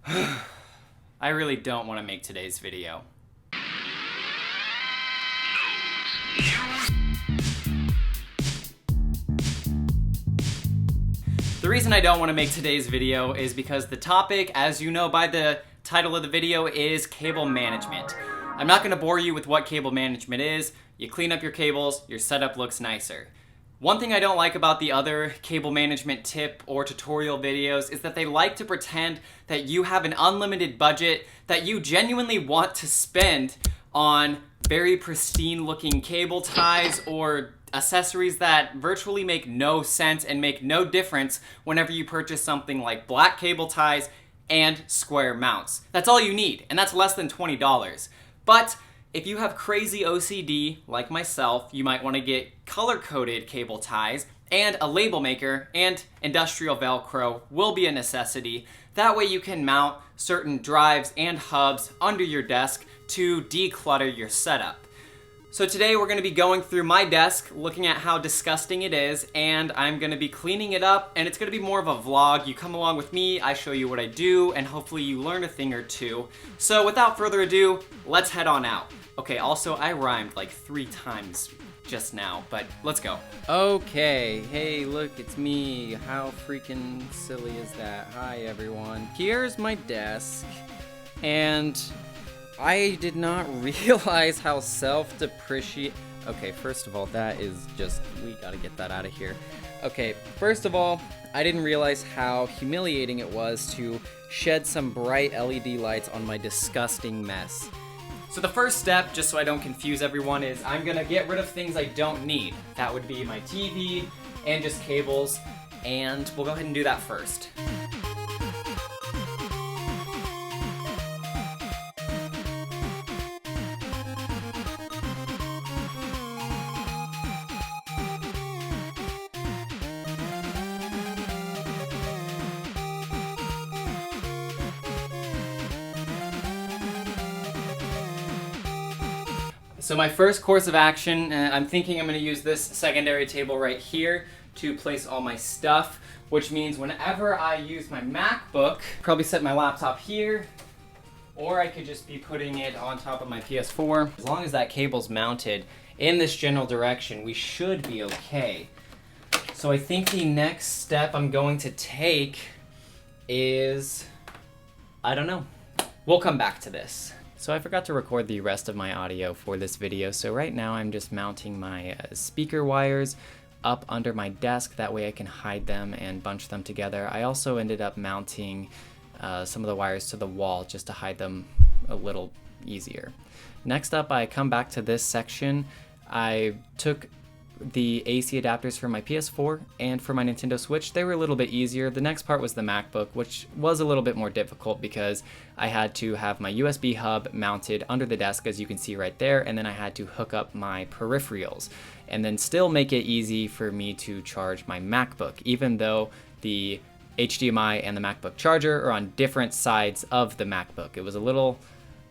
I really don't want to make today's video. The reason I don't want to make today's video is because the topic, as you know by the title of the video, is cable management. I'm not going to bore you with what cable management is. You clean up your cables, your setup looks nicer. One thing I don't like about the other cable management tip or tutorial videos is that they like to pretend that you have an unlimited budget that you genuinely want to spend on very pristine looking cable ties or accessories that virtually make no sense and make no difference whenever you purchase something like black cable ties and square mounts. That's all you need, and that's less than $20. But if you have crazy OCD like myself, you might want to get color-coded cable ties, and a label maker and industrial Velcro will be a necessity. That way you can mount certain drives and hubs under your desk to declutter your setup. So today we're going to be going through my desk, looking at how disgusting it is, and I'm going to be cleaning it up, and it's going to be more of a vlog. You come along with me, I show you what I do, and hopefully you learn a thing or two. So without further ado, let's head on out. Okay, also I rhymed like 3 times just now, but let's go. Okay, hey look, it's me. How freaking silly is that? Hi everyone. Here's my desk, and I did not realize how self-depreciate. Okay, first of all, that is just, we gotta get that out of here. Okay, first of all, I didn't realize how humiliating it was to shed some bright LED lights on my disgusting mess. So the first step, just so I don't confuse everyone, is I'm gonna get rid of things I don't need. That would be my TV and just cables, and we'll go ahead and do that first. So my first course of action, I'm thinking I'm going to use this secondary table right here to place all my stuff, which means whenever I use my MacBook, probably set my laptop here, or I could just be putting it on top of my PS4. As long as that cable's mounted in this general direction, we should be okay. So I think the next step I'm going to take is, I don't know. We'll come back to this. So I forgot to record the rest of my audio for this video, so right now I'm just mounting my speaker wires up under my desk. That way I can hide them and bunch them together. I also ended up mounting some of the wires to the wall just to hide them a little easier. Next up, I come back to this section. I took the AC adapters for my PS4 and for my Nintendo Switch. They were a little bit easier. The next part was the MacBook, which was a little bit more difficult because I had to have my USB hub mounted under the desk, as you can see right there, and then I had to hook up my peripherals and then still make it easy for me to charge my MacBook, even though the HDMI and the MacBook charger are on different sides of the MacBook. It was a little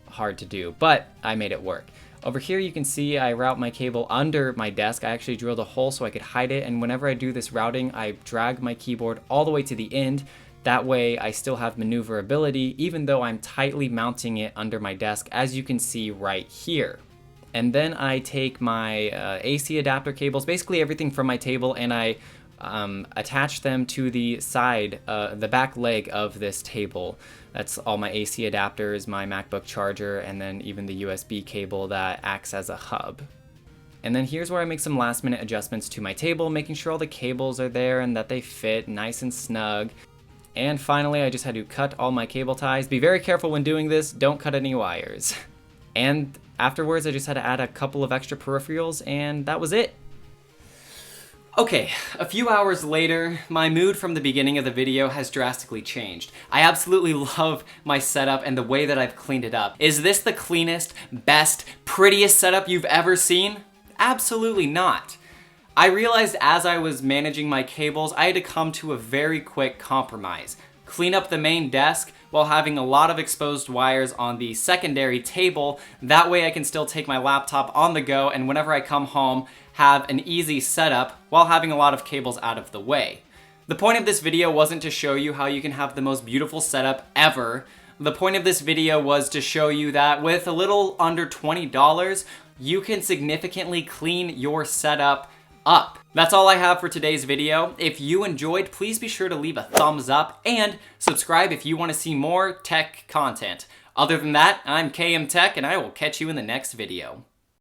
hard to do, but I made it work. Over here you can see I route my cable under my desk. I actually drilled a hole so I could hide it, and whenever I do this routing, I drag my keyboard all the way to the end. That way I still have maneuverability even though I'm tightly mounting it under my desk, as you can see right here. And then I take my AC adapter cables, basically everything from my table, and I attach them to the side, the back leg of this table. That's all my AC adapters, my MacBook charger, and then even the USB cable that acts as a hub. And then here's where I make some last minute adjustments to my table, making sure all the cables are there and that they fit nice and snug. And finally, I just had to cut all my cable ties. Be very careful when doing this, don't cut any wires. And afterwards, I just had to add a couple of extra peripherals, and that was it. Okay, a few hours later, my mood from the beginning of the video has drastically changed. I absolutely love my setup and the way that I've cleaned it up. Is this the cleanest, best, prettiest setup you've ever seen? Absolutely not. I realized as I was managing my cables, I had to come to a very quick compromise. Clean up the main desk while having a lot of exposed wires on the secondary table. That way I can still take my laptop on the go, and whenever I come home, have an easy setup while having a lot of cables out of the way. The point of this video wasn't to show you how you can have the most beautiful setup ever, The point of this video was to show you that with a little under $20, you can significantly clean your setup up. That's all I have for today's video. If you enjoyed, please be sure to leave a thumbs up and subscribe if you want to see more tech content. Other than that, I'm KMTech and I will catch you in the next video.